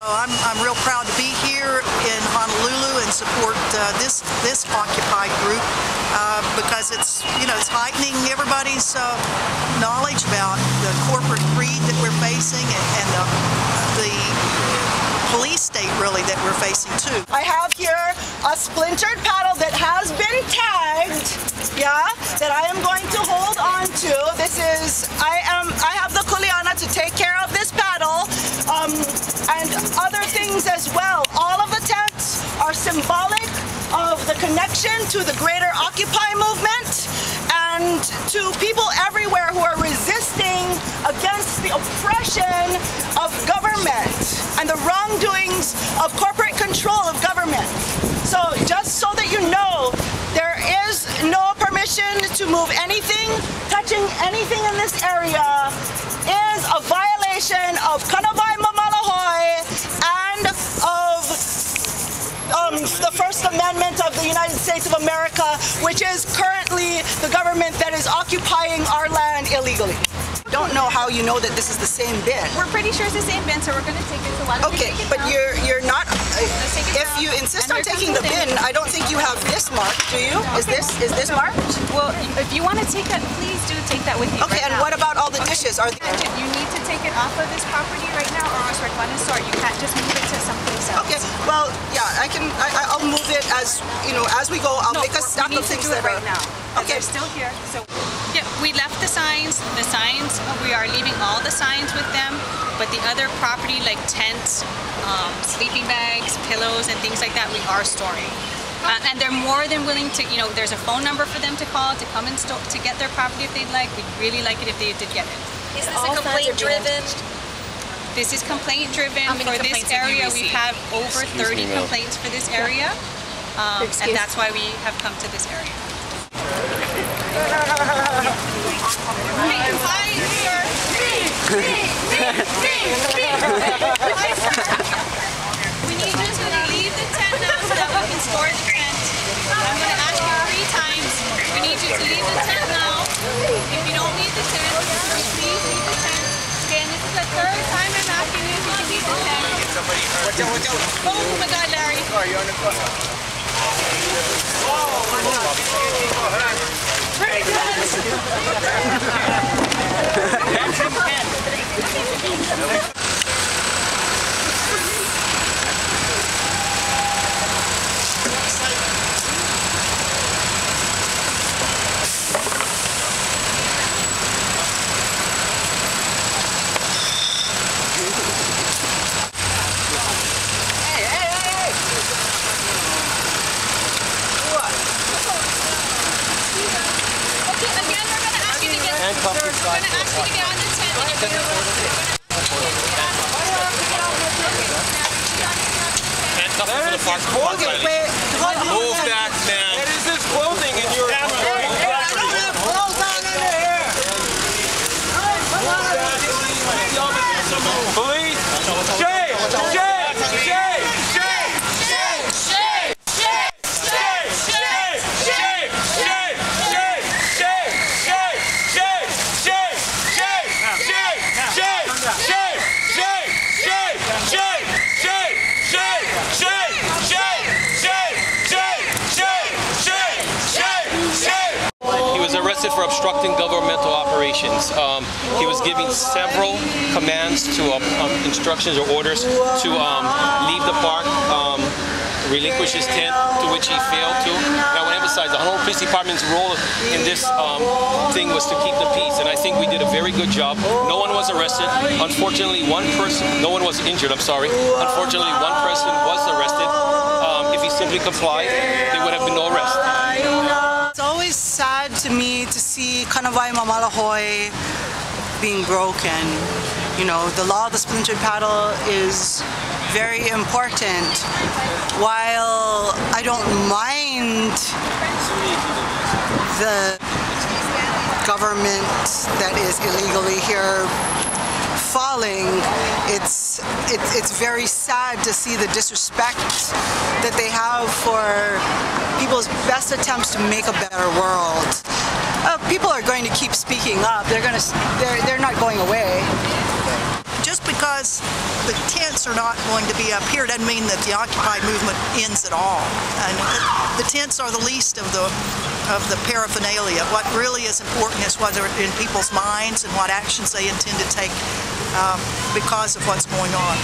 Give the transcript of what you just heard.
I'm real proud to be here in Honolulu and support this Occupy group because it's heightening everybody's knowledge about the corporate greed that we're facing and the police state really that we're facing too. I have here a splintered paddle that has been tagged, that I am going to hold on to. I have the kuleana to take care of this paddle and other things as well. All of the tents are symbolic of the connection to the greater Occupy movement and to people everywhere who are resisting against the oppression of government and the wrongdoings of corporate control of government. So just so that you know, there is no permission to move anything. Touching anything in this area is a violation of Kanawai Mamalahoe and of the First Amendment of the United States of America, which is currently the government that is occupying our land illegally. Don't know how you know that this is the same bin. We're pretty sure it's the same bin, so we're going to take it. So why don't we take it but down? you're not. If down. you insist on taking the bin, I don't think you have this marked, do you? Okay. Is this marked? Well, if you want to take that, please do take that with you. Okay, right and now. what about all the dishes? Are they? You need to take it off of this property right now, or else we're going to sort. You can't just move it to someplace else. Okay. Well, yeah, I'll move it as as we go. I'll make a stack of things that right now. Okay. They're still here. So. Yeah, we left the signs. We are leaving all the signs with them, but the other property like tents, sleeping bags, pillows, and things like that, we are storing. And they're more than willing to, there's a phone number for them to call to come and to get their property if they'd like. We'd really like it if they did get it. Is this a complaint-driven? This is complaint-driven. For this area, we have over 30 complaints for this area, and that's why we have come to this area. We need you to leave the tent now so that we can store the tent. I'm going to ask you 3 times. We need you to leave the tent now. If you don't leave the tent, please leave the tent. Okay, and this is the 3rd time I'm asking you if you can leave the tent. Oh my God, Larry. Very We're going to ask you to get on the tent and if you're handcuffs for the parking lot. Move that, man. That is his clothing and you're police! Arrested for obstructing governmental operations. He was giving several commands to instructions or orders to leave the park, relinquish his tent, to which he failed to. And I want to emphasize the Honolulu Police Department's role in this thing was to keep the peace, and I think we did a very good job. No one was arrested. Unfortunately, no one was injured, I'm sorry. Unfortunately, one person was arrested. If he simply complied, there would have been no arrest. It's always sad to me to see Kanawai Mamalahoe being broken. The law of the splintered paddle is very important. While I don't mind the government that is illegally here falling, it's very sad to see the disrespect that they have for people's best attempts to make a better world. People are going to keep speaking up. They're not going away. Just because the tents tents are not going to be up here doesn't mean that the Occupy movement ends at all. And the tents are the least of the paraphernalia. What really is important is whether in people's minds and what actions they intend to take because of what's going on.